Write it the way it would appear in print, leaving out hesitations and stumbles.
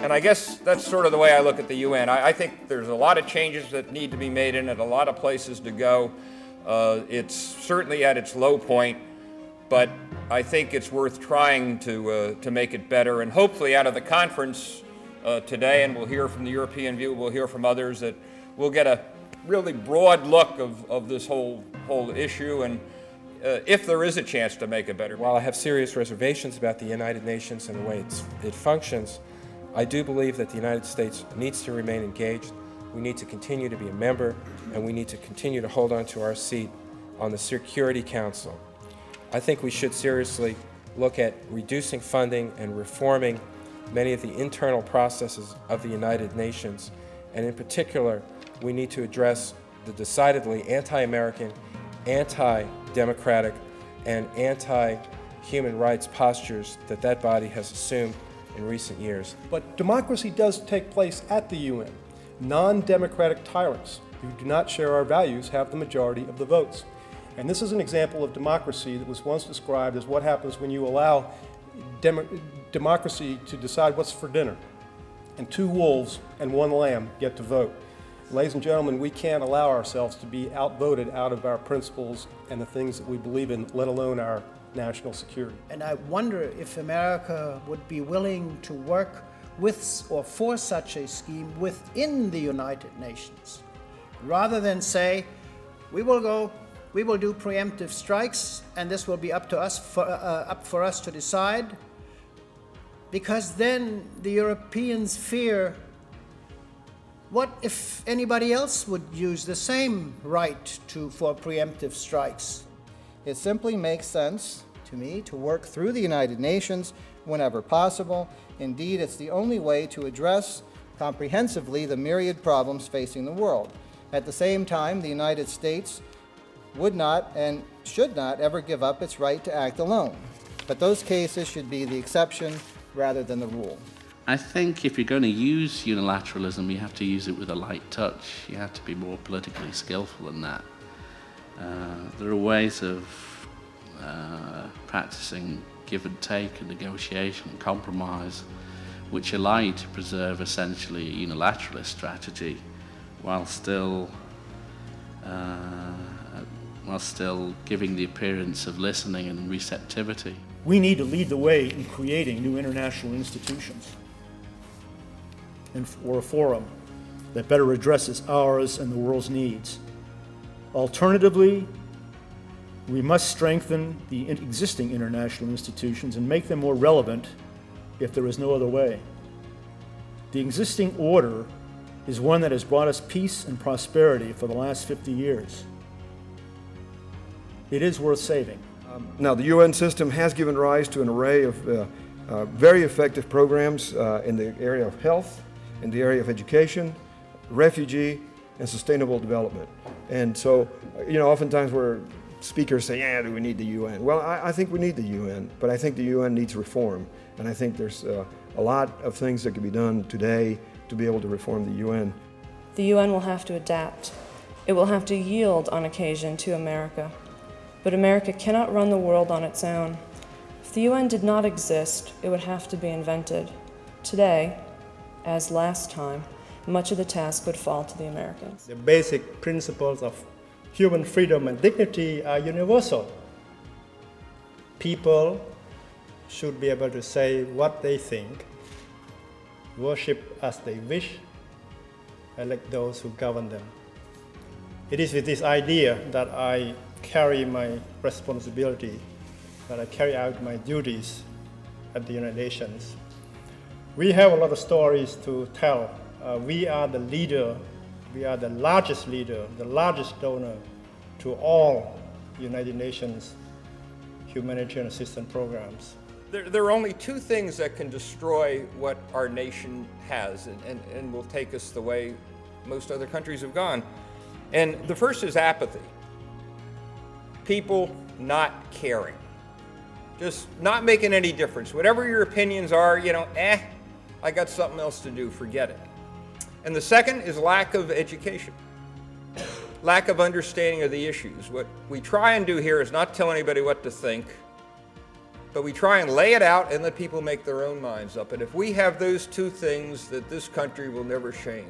And I guess that's sort of the way I look at the UN. I think there's a lot of changes that need to be made in it, a lot of places to go. It's certainly at its low point, but I think it's worth trying to make it better. And hopefully out of the conference today, and we'll hear from the European view, we'll hear from others, that we'll get a really broad look of this whole issue, and if there is a chance to make it better. While I have serious reservations about the United Nations and the way it functions, I do believe that the United States needs to remain engaged. We need to continue to be a member, and we need to continue to hold on to our seat on the Security Council. I think we should seriously look at reducing funding and reforming many of the internal processes of the United Nations, and in particular, we need to address the decidedly anti-American, anti-democratic, and anti-human rights postures that body has assumed in recent years. But democracy does take place at the UN. Non-democratic tyrants who do not share our values have the majority of the votes. And this is an example of democracy that was once described as what happens when you allow democracy to decide what's for dinner, and 2 wolves and 1 lamb get to vote. Ladies and gentlemen, we can't allow ourselves to be outvoted out of our principles and the things that we believe in, let alone our national security. And I wonder if America would be willing to work with or for such a scheme within the United Nations, rather than say, we will do preemptive strikes, and this will be up to us, up for us to decide, because then the Europeans fear, what if anybody else would use the same right for preemptive strikes? It simply makes sense to me to work through the United Nations whenever possible. Indeed, it's the only way to address comprehensively the myriad problems facing the world. At the same time, the United States would not and should not ever give up its right to act alone. But those cases should be the exception rather than the rule. I think if you're going to use unilateralism, you have to use it with a light touch. You have to be more politically skillful than that. There are ways of practicing give and take and negotiation and compromise which allow you to preserve essentially a unilateralist strategy while still giving the appearance of listening and receptivity. We need to lead the way in creating new international institutions or a forum that better addresses ours and the world's needs. Alternatively, we must strengthen the existing international institutions and make them more relevant if there is no other way. The existing order is one that has brought us peace and prosperity for the last 50 years. It is worth saving. Now, the UN system has given rise to an array of very effective programs in the area of health, in the area of education, refugee, and sustainable development. And so, oftentimes speakers say, yeah, do we need the UN? Well, I think we need the UN, but I think the UN needs reform. And I think there's a lot of things that can be done today to be able to reform the UN. The UN will have to adapt. It will have to yield on occasion to America. But America cannot run the world on its own. If the UN did not exist, it would have to be invented. Today, as last time, much of the task would fall to the Americans. The basic principles of human freedom and dignity are universal. People should be able to say what they think, worship as they wish, elect those who govern them. It is with this idea that I carry my responsibility, that I carry out my duties at the United Nations. We have a lot of stories to tell. We are the leader, we are the largest leader, the largest donor to all United Nations humanitarian assistance programs. There are only 2 things that can destroy what our nation has and will take us the way most other countries have gone. And the first is apathy. People not caring, just not making any difference. Whatever your opinions are, I got something else to do, forget it. And the second is lack of education, lack of understanding of the issues. What we try and do here is not tell anybody what to think, but we try and lay it out and let people make their own minds up. And if we have those two things, that this country will never change.